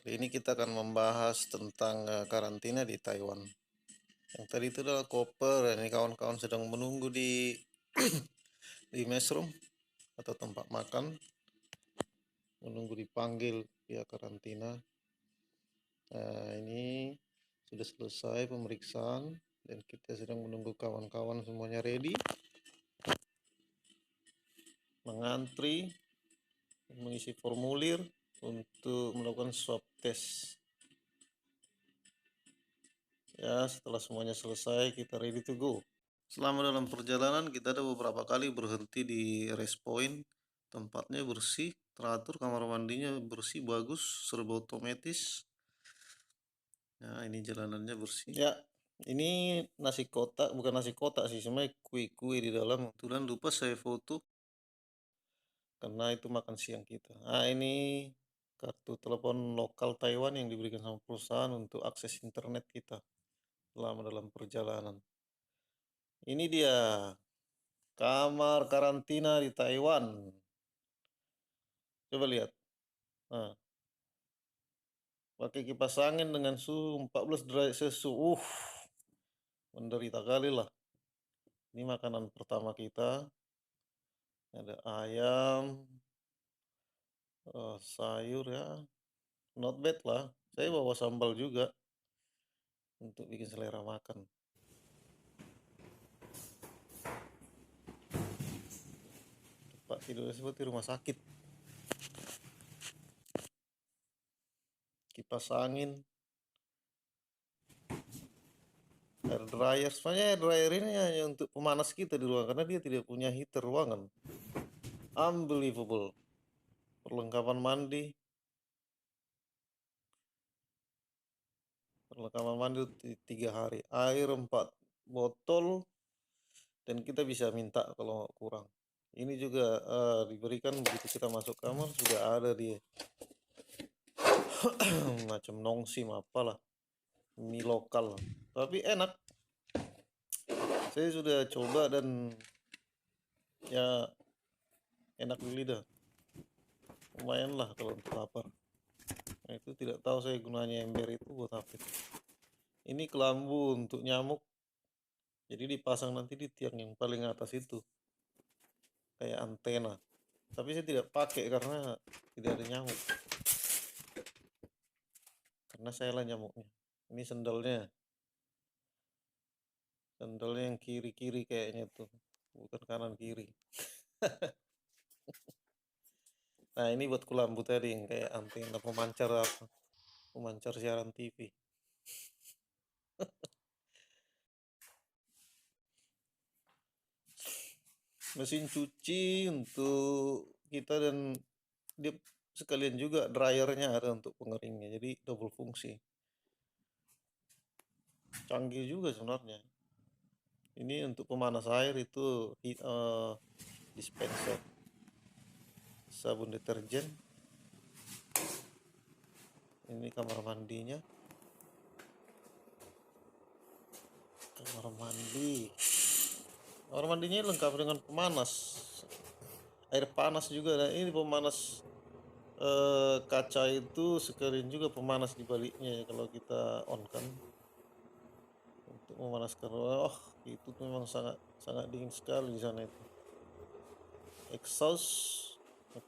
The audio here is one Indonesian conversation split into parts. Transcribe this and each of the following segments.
Kali ini kita akan membahas tentang karantina di Taiwan. Yang tadi itu adalah Koper, dan ini kawan-kawan sedang menunggu di di messroom atau tempat makan, menunggu dipanggil pihak karantina. Nah, ini sudah selesai pemeriksaan dan kita sedang menunggu kawan-kawan semuanya ready, mengantri, mengisi formulir untuk melakukan swab test. Ya, setelah semuanya selesai, kita ready to go. Selama dalam perjalanan, kita ada beberapa kali berhenti di rest point. Tempatnya bersih, teratur, kamar mandinya bersih, bagus, serba otomatis. Nah, ini jalanannya bersih. Ya, ini nasi kotak, bukan nasi kotak sih, sebenarnya kue-kue di dalam. Kebetulan lupa saya foto, karena itu makan siang kita. Nah, ini kartu telepon lokal Taiwan yang diberikan sama perusahaan untuk akses internet kita selama dalam perjalanan. Ini dia kamar karantina di Taiwan. Coba lihat. Nah, pakai kipas angin dengan suhu 14 derajat Celcius. Menderita kali lah. Ini makanan pertama kita. Ada ayam, sayur ya. Not bad lah. Saya bawa sambal juga untuk bikin selera makan. Tempat tidurnya seperti rumah sakit. Kipas angin, air dryer. Sebenarnya air dryer ini hanya untuk pemanas kita di ruangan karena dia tidak punya heater ruangan. Unbelievable. Perlengkapan mandi. Perlengkapan mandi 3 hari. Air 4 botol. Dan kita bisa minta kalau kurang. Ini juga diberikan begitu kita masuk kamar sudah ada dia macam nongsim apalah, mie lokal, tapi enak. Saya sudah coba dan ya enak di lidah, lumayan lah kalau untuk lapar. Nah, itu tidak tahu saya gunanya ember itu buat apa. Ini kelambu untuk nyamuk, jadi dipasang nanti di tiang yang paling atas itu kayak antena, tapi saya tidak pakai karena tidak ada nyamuk, karena saya lah nyamuknya. Ini sendalnya yang kiri-kiri kayaknya tuh, bukan kanan kiri. Nah, ini buat kelambu tadi yang kayak antena pemancar apa, pemancar siaran TV. Mesin cuci untuk kita, dan dia sekalian juga dryernya ada untuk pengeringnya, jadi double fungsi. Canggih juga sebenarnya. Ini untuk pemanas air itu dispenser, sabun deterjen. Ini kamar mandinya, kamar mandinya lengkap dengan pemanas air panas juga. Nah, ini pemanas kaca itu sekalian juga pemanas di baliknya ya, kalau kita on kan untuk memanaskan ruangan. Oh, itu memang sangat sangat dingin sekali di sana itu. Exhaust,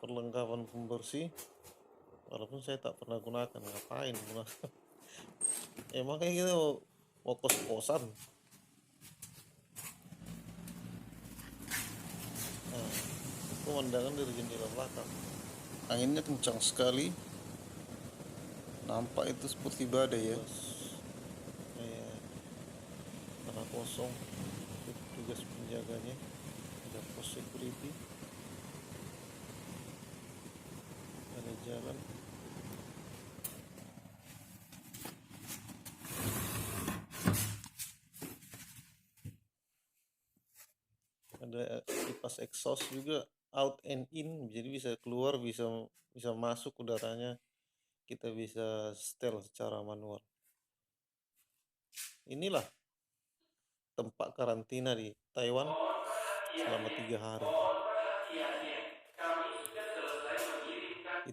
perlengkapan pembersih, walaupun saya tak pernah gunakan. Ngapain gunakan? Emang kayak gitu mau kos-kosan. Nah, pemandangan dari jendela belakang, anginnya kencang sekali, nampak itu seperti badai ya. Kayak tanah kosong. Tugas penjaganya, ada pos security, ada jalan. Ada kipas exhaust juga, out and in, jadi bisa keluar, bisa bisa masuk udaranya, kita bisa setel secara manual. Inilah tempat karantina di Taiwan selama 3 hari.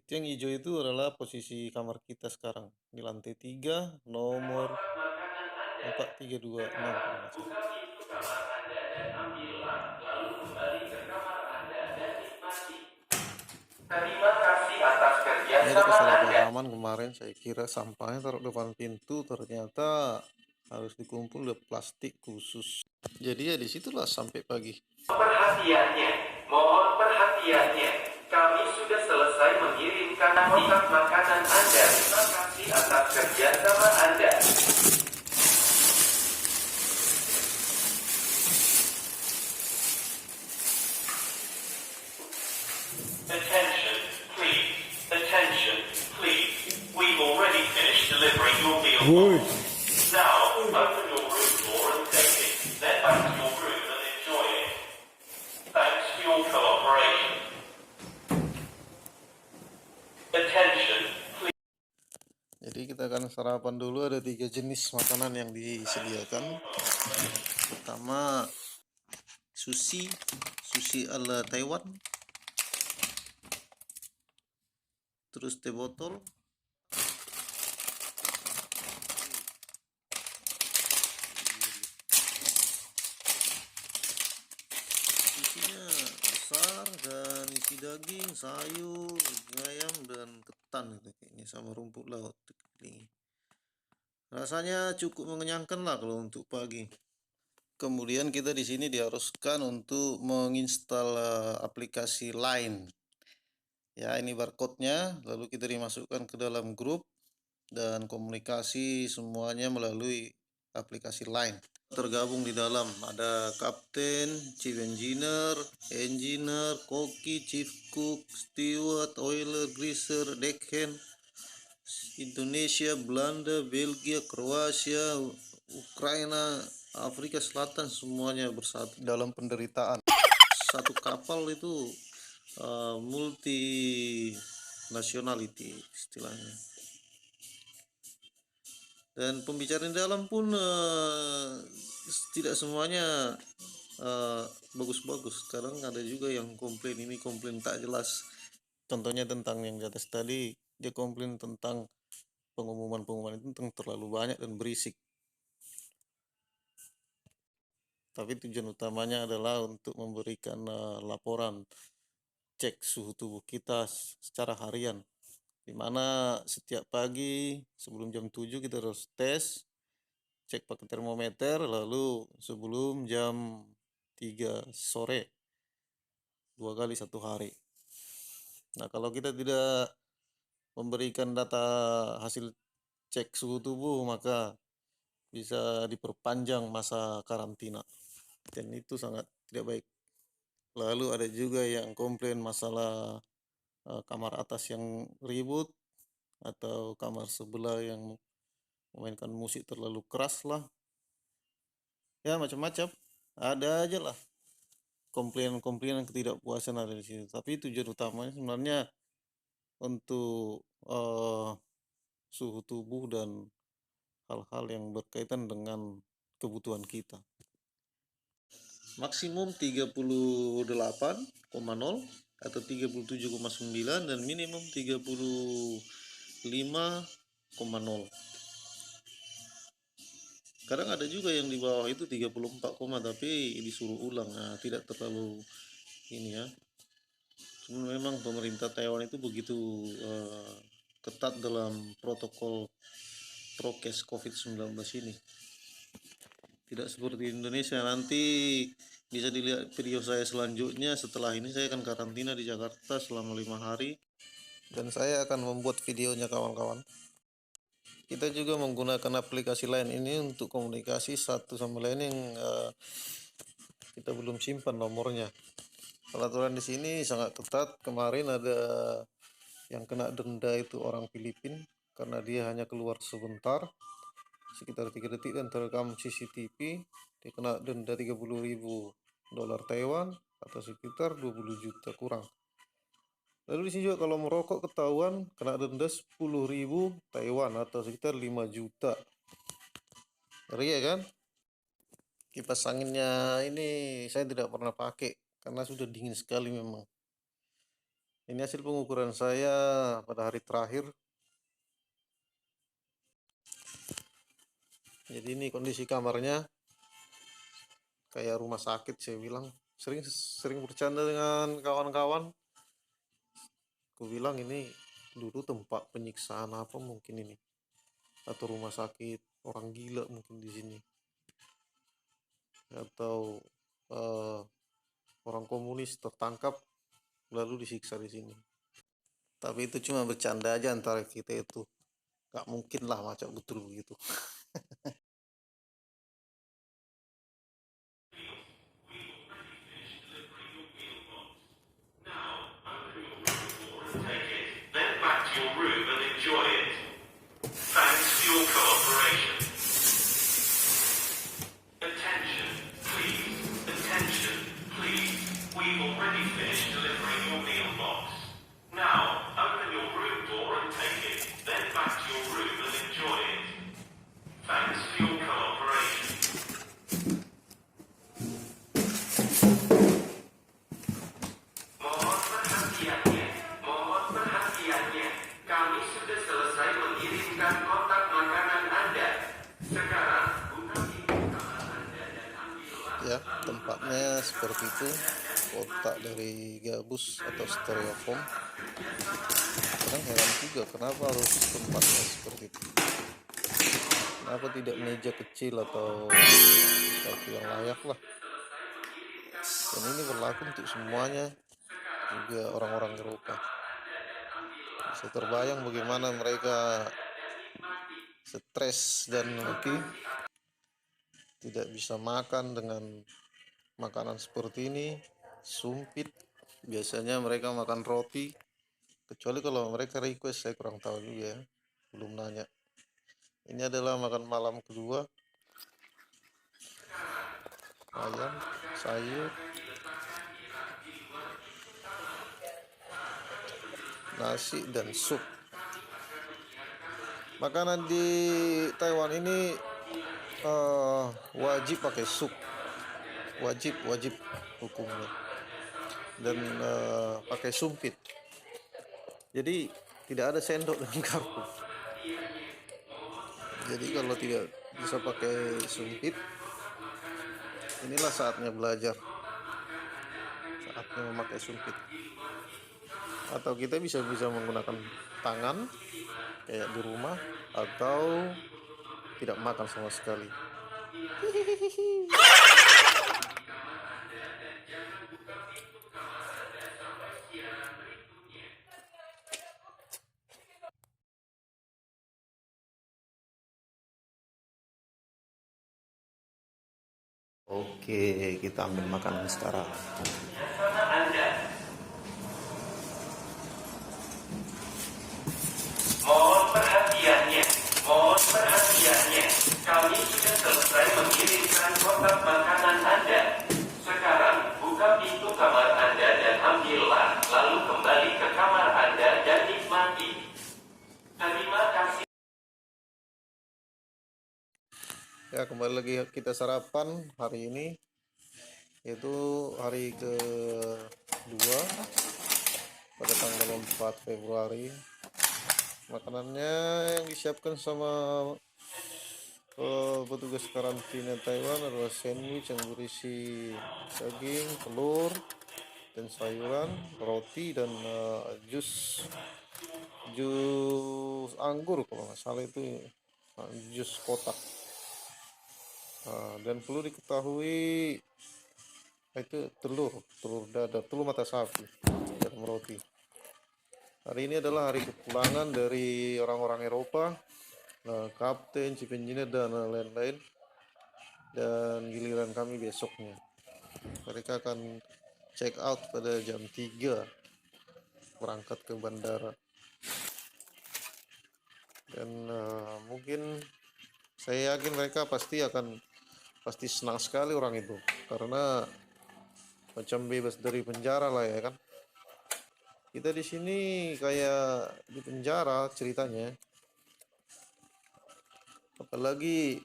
Itu yang hijau itu adalah posisi kamar kita sekarang. Di lantai 3, nomor 4326 kalau nggak salah. Buka pintu kamar Anda dan ambillah, lalu kembali ke kamar Anda dan nikmati. Terima kasih atas Ini ada kerjasama Anda. kesalahpahaman kemarin, saya kira sampahnya taruh depan pintu, ternyata harus dikumpul di plastik khusus. Jadi ya disitulah sampai pagi. Perhatiannya, mohon perhatiannya. Kami sudah selesai mengirimkan kotak makanan Anda. Terima kasih atas kerjasama Anda. Attention, please. Attention, please. We've already finished delivering your meal. Now, open your room door and take it. Then back to your room and enjoy it. Thanks for your cooperation. Attention, please. Jadi kita akan sarapan dulu. Ada 3 jenis makanan yang disediakan. Pertama, sushi ala Taiwan, terus teh botol, isinya besar dan isi daging, sayur, ayam dan ketan gitu kayaknya, sama rumput laut. Rasanya cukup mengenyangkan lah kalau untuk pagi. Kemudian kita di sini diharuskan untuk menginstal aplikasi Line. Ya, ini barcode-nya, lalu kita dimasukkan ke dalam grup dan komunikasi semuanya melalui aplikasi Line. Tergabung di dalam ada kapten, chief engineer, koki, chief cook, steward, oiler, greaser, deckhand, Indonesia, Belanda, Belgia, Kroasia, Ukraina, Afrika Selatan, semuanya bersatu dalam penderitaan. Satu kapal itu multi nationality istilahnya. Dan pembicaraan dalam pun tidak semuanya bagus-bagus. Kadang ada juga yang komplain, ini komplain tak jelas. Contohnya tentang yang di atas tadi, dia komplain tentang pengumuman itu terlalu banyak dan berisik. Tapi tujuan utamanya adalah untuk memberikan laporan cek suhu tubuh kita secara harian, di mana setiap pagi sebelum jam 7 kita harus tes, cek pakai termometer, lalu sebelum jam 3 sore 2 kali 1 hari. Nah, kalau kita tidak memberikan data hasil cek suhu tubuh, maka bisa diperpanjang masa karantina, dan itu sangat tidak baik. Lalu ada juga yang komplain masalah kamar atas yang ribut atau kamar sebelah yang memainkan musik terlalu keras lah, ya macam-macam ada aja lah komplain-komplainan, ketidakpuasan ada di sini. Tapi tujuan utamanya sebenarnya untuk suhu tubuh dan hal-hal yang berkaitan dengan kebutuhan kita. Maksimum 38,0 atau 37,9 dan minimum 35,0. Kadang ada juga yang di bawah itu 34, tapi disuruh ulang. Nah, tidak terlalu ini ya. Cuma memang pemerintah Taiwan itu begitu ketat dalam protokol prokes COVID-19 ini. Tidak seperti Indonesia. Nanti bisa dilihat video saya selanjutnya. Setelah ini saya akan karantina di Jakarta selama 5 hari. Dan saya akan membuat videonya, kawan-kawan. Kita juga menggunakan aplikasi lain ini untuk komunikasi satu sama lain yang kita belum simpan nomornya. Peraturan di sini sangat ketat. Kemarin ada yang kena denda itu orang Filipina karena dia hanya keluar sebentar, sekitar 3 detik, dan terekam CCTV. Dia kena denda 30.000 dolar Taiwan atau sekitar 20 juta kurang. Lalu di sini juga kalau merokok ketahuan kena denda 10.000 Taiwan atau sekitar 5 juta. Ngeri ya kan? Kipas anginnya ini saya tidak pernah pakai karena sudah dingin sekali memang. Ini hasil pengukuran saya pada hari terakhir. Jadi ini kondisi kamarnya kayak rumah sakit, saya bilang. Sering bercanda dengan kawan-kawan. Aku bilang ini dulu tempat penyiksaan apa mungkin ini, atau rumah sakit orang gila mungkin di sini, atau eh, orang komunis tertangkap lalu disiksa di sini. Tapi itu cuma bercanda aja antara kita itu. Gak mungkin lah macam betul begitu. Then back to your room and enjoy it. Thanks for your cooperation. Attention, please. Attention, please. We've already finished delivering your meal box. Now, open your room door and take it. Then back to your room and enjoy it. Thanks for your cooperation. Mohon perhatiannya. Mohon perhatiannya. Kami sudah selesai mengirimkan kotak makanan Anda. Sekarang, buka pintu kamar Anda dan ambillah. Ya, tempatnya seperti itu. Kotak dari gabus atau styrofoam. Kadang heran juga kenapa harus tempatnya seperti itu. Kenapa tidak meja kecil atau sesuatu yang layak lah. Dan ini berlaku untuk semuanya, juga orang-orang Eropa. Bisa terbayang bagaimana mereka stres dan tidak bisa makan dengan makanan seperti ini, sumpit. Biasanya mereka makan roti, kecuali kalau mereka request, saya kurang tahu juga ya, belum nanya. Ini adalah makan malam kedua. Ayam, sayur, nasi, dan sup. Makanan di Taiwan ini wajib pakai sup. Wajib hukumnya. Dan pakai sumpit. Jadi tidak ada sendok dan garpu. Jadi kalau tidak bisa pakai sumpit, inilah saatnya belajar. Saatnya memakai sumpit. Atau kita bisa menggunakan tangan kayak di rumah, atau tidak makan sama sekali. Oke, kita ambil makanan sekarang. Mohon perhatiannya. Mohon perhatiannya. Kami sudah selesai mengirimkan kotak makanan Anda. Sekarang, buka pintu kamar Anda dan ambillah. Lalu kembali ke kamar Anda dan nikmati. Terima kasih. Ya, kembali lagi kita sarapan hari ini, yaitu hari kedua pada tanggal 4 Februari. Makanannya yang disiapkan sama petugas karantina Taiwan adalah sandwich yang berisi daging, telur, dan sayuran, roti, dan jus anggur kalau nggak salah itu, jus kotak. Dan perlu diketahui itu telur dadar, telur mata sapi, dan roti. Hari ini adalah hari kepulangan dari orang-orang Eropa, kapten, chief engineer, dan lain-lain. Dan giliran kami besoknya. Mereka akan check out pada jam 3, berangkat ke bandara. Dan mungkin saya yakin mereka pasti senang sekali orang itu, karena macam bebas dari penjara lah ya kan. Kita di sini kayak di penjara ceritanya. Apalagi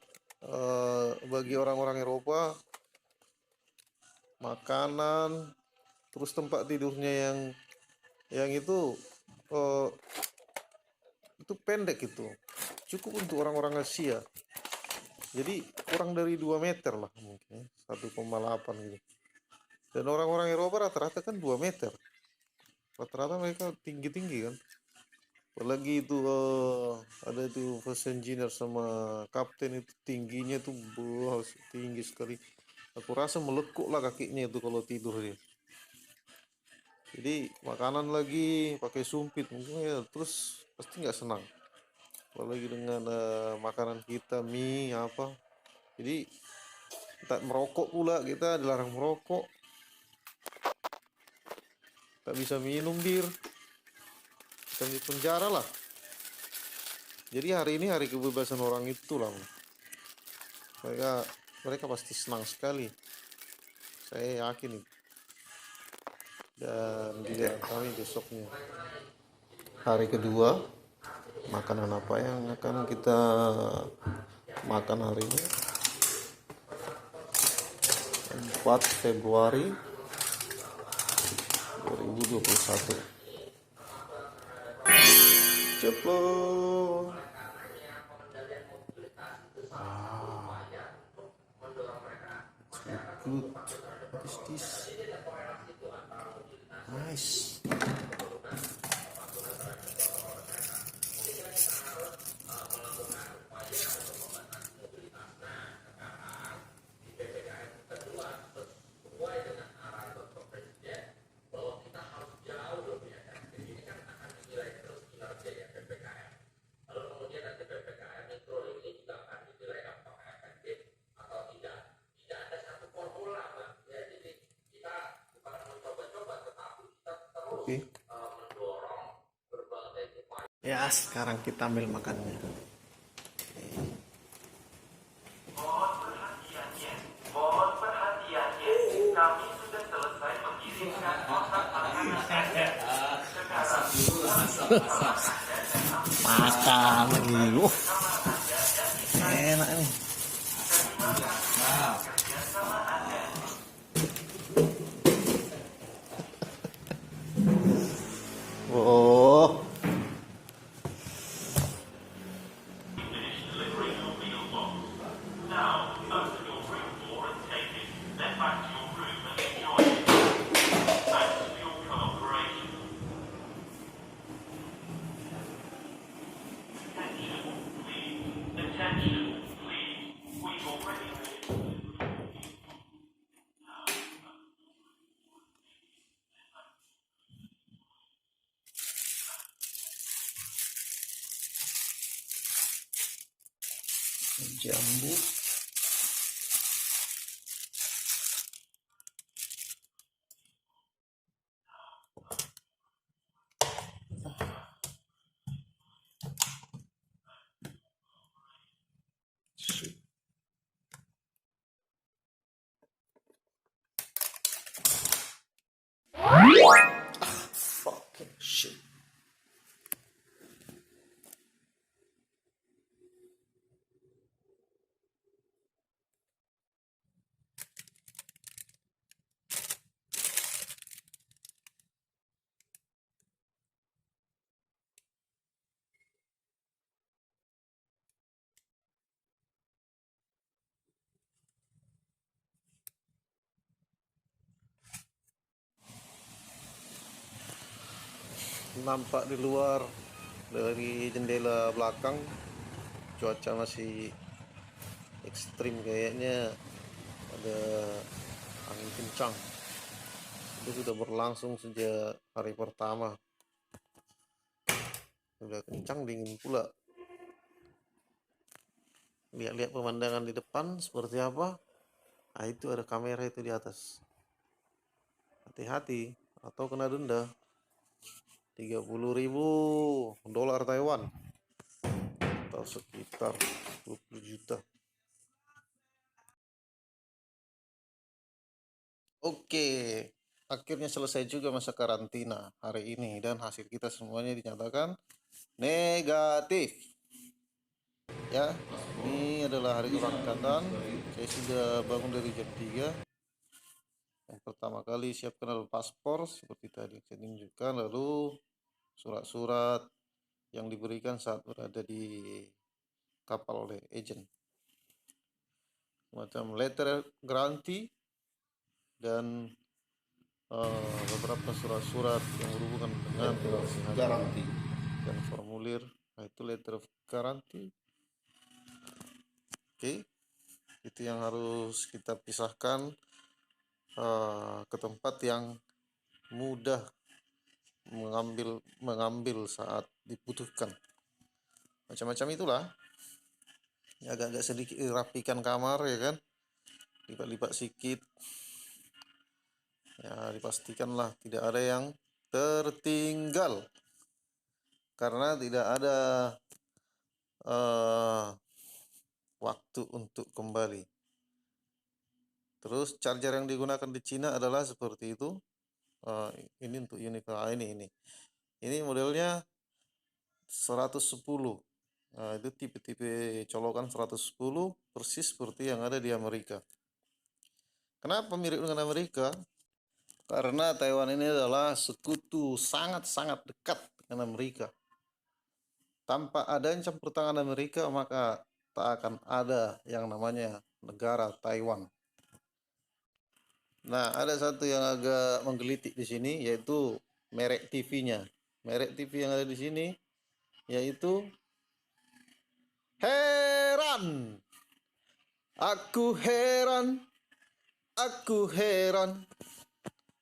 bagi orang-orang Eropa, makanan terus tempat tidurnya yang yang itu pendek, itu cukup untuk orang-orang Asia. Jadi kurang dari 2 meter lah mungkin, 1,8 gitu. Dan orang-orang Eropa rata-rata kan 2 meter. Rata-rata mereka tinggi-tinggi kan. Apalagi itu ada itu first engineer sama kapten, itu tingginya tuh tinggi sekali. Aku rasa melekuk lah kakinya itu kalau tidur dia. Jadi makanan lagi pakai sumpit mungkin ya, terus pasti nggak senang. Apalagi dengan makanan kita mie apa. Jadi tak merokok pula, kita dilarang merokok, tak bisa minum bir, kita di penjara lah. Jadi hari ini hari kebebasan orang itu lah. Mereka pasti senang sekali, saya yakin. Dan juga kami besoknya hari kedua, makanan apa yang akan kita makan hari ini? 4 Februari 2021. Ceplok. Good. What is this? Nice. Oke. Ya, sekarang kita ambil makannya. Mohon perhatiannya, mohon perhatiannya. Kami sudah selesai mengirimkan kotak makanan Anda. Makan lagi. Enak nih. Oh, Delivering your meal box. Now, open your room door and take it. Then back to your room and enjoy it. Thanks for your cooperation. Attention, please. Attention, please. We've already jambu. Fucking shit. Nampak di luar dari jendela belakang cuaca masih ekstrim, kayaknya ada angin kencang. Itu sudah berlangsung sejak hari pertama, sudah kencang, dingin pula. Lihat-lihat pemandangan di depan seperti apa. Nah, itu ada kamera itu di atas, hati-hati atau kena denda $30.000 Taiwan atau sekitar 20 juta. Oke, akhirnya selesai juga masa karantina hari ini dan hasil kita semuanya dinyatakan negatif. Ya, ini adalah hari keberangkatan. Saya sudah bangun dari jam 3. Yang pertama kali siapkan adalah paspor seperti tadi saya tunjukkan, lalu surat-surat yang diberikan saat berada di kapal oleh agent, macam letter guarantee dan beberapa surat-surat yang berhubungan dengan Garanti. dan formulir, itu letter of guarantee. Oke, itu yang harus kita pisahkan ke tempat yang mudah mengambil saat dibutuhkan. Macam-macam itulah. Agak-agak sedikit rapikan kamar, ya kan, lipat-lipat sedikit, ya dipastikanlah tidak ada yang tertinggal karena tidak ada waktu untuk kembali. Terus charger yang digunakan di Cina adalah seperti itu. Ini untuk unit ini modelnya 110. Itu tipe-tipe colokan 110 persis seperti yang ada di Amerika. Kenapa mirip dengan Amerika? Karena Taiwan ini adalah sekutu sangat-sangat dekat dengan Amerika. Tanpa adanya campur tangan Amerika, maka tak akan ada yang namanya negara Taiwan. Nah, ada satu yang agak menggelitik di sini, yaitu merek TV-nya. Merek TV yang ada di sini yaitu heran. Aku heran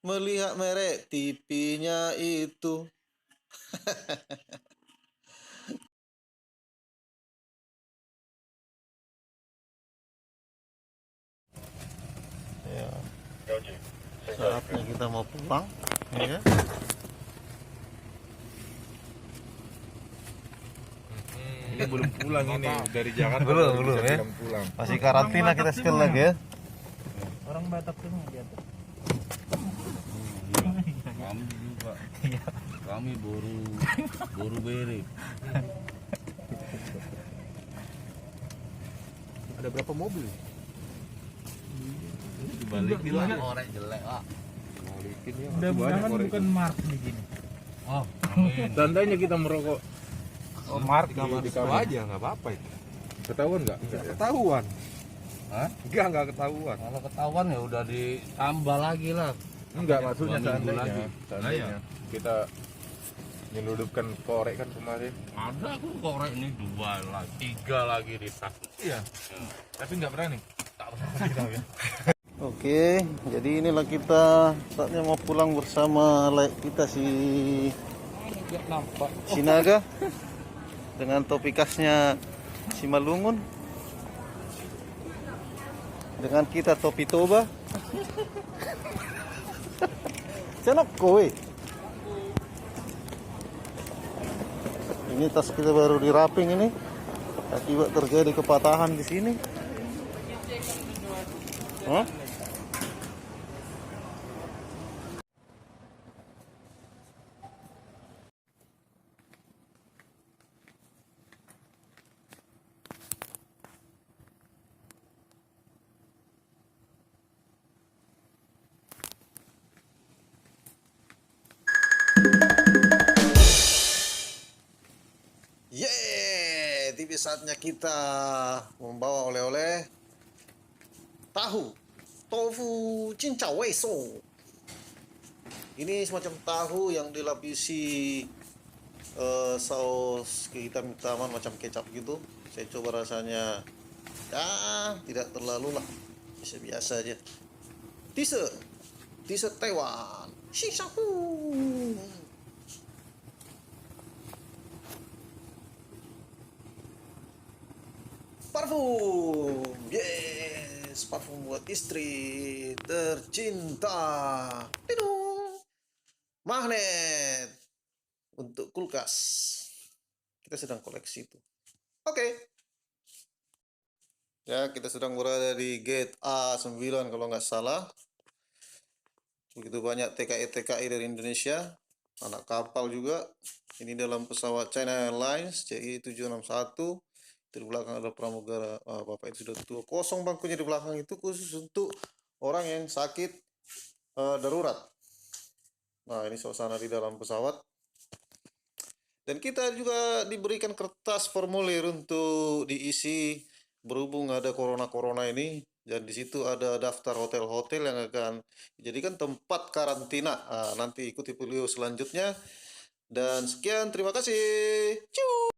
melihat merek TV-nya itu. Ya, saatnya kita mau pulang, ya. Ini belum pulang ini dari Jakarta. Belum ya. Pulang. Masih karantina kita sekali lagi ya. Orang Batak semua dia tuh. Kami juga. Kami baru beri. Ada berapa mobil? Dibalikin lah. Orek jelek lah. Balikin ya. Mudah-mudahan bukan Mark begini. Oh, amin. Tandanya kita merokok. Oh, Mark Di kamar aja nggak apa-apa itu. Ketahuan nggak? Nggak ketahuan. Hah? Nggak ketahuan. Kalau ketahuan ya udah ditambah lagi lah. Enggak, maksudnya 2 minggu seandainya. lagi. Seandainya Nah, ya. kita nyeludupkan korek kan kemarin. Ada aku korek ini 2 lagi, 3 lagi di tas. Iya. Tapi nggak berani. Tak pernah ya. Oke, jadi inilah kita saatnya mau pulang bersama kita si Naga dengan topi khasnya si Malungun, dengan kita topi Toba. Senok kowe. Ini tas kita baru diraping ini, akibat terjadi kepatahan di sini. Hah? Yeay, tiba saatnya kita membawa oleh-oleh tahu, tofu cincau weiso. Ini semacam tahu yang dilapisi saus kehitam-hitaman macam kecap gitu. Saya coba rasanya, ya tidak terlalu lah, biasa-biasa aja. Tise Taiwan, Shishaku. Parfum, yes, parfum buat istri tercinta. Tidung. Magnet untuk kulkas. Kita sedang koleksi itu. Oke. Ya, kita sedang berada di gate A9 kalau nggak salah. Begitu banyak TKI dari Indonesia, anak kapal juga. Ini dalam pesawat China Airlines CI761. Di belakang ada pramugara. Bapak itu sudah tua, kosong bangkunya di belakang itu khusus untuk orang yang sakit darurat. Nah, ini suasana di dalam pesawat. Dan kita juga diberikan kertas formulir untuk diisi berhubung ada corona ini. Dan di situ ada daftar hotel-hotel yang akan dijadikan tempat karantina. Nanti ikuti video selanjutnya. Dan sekian, terima kasih. Ciao.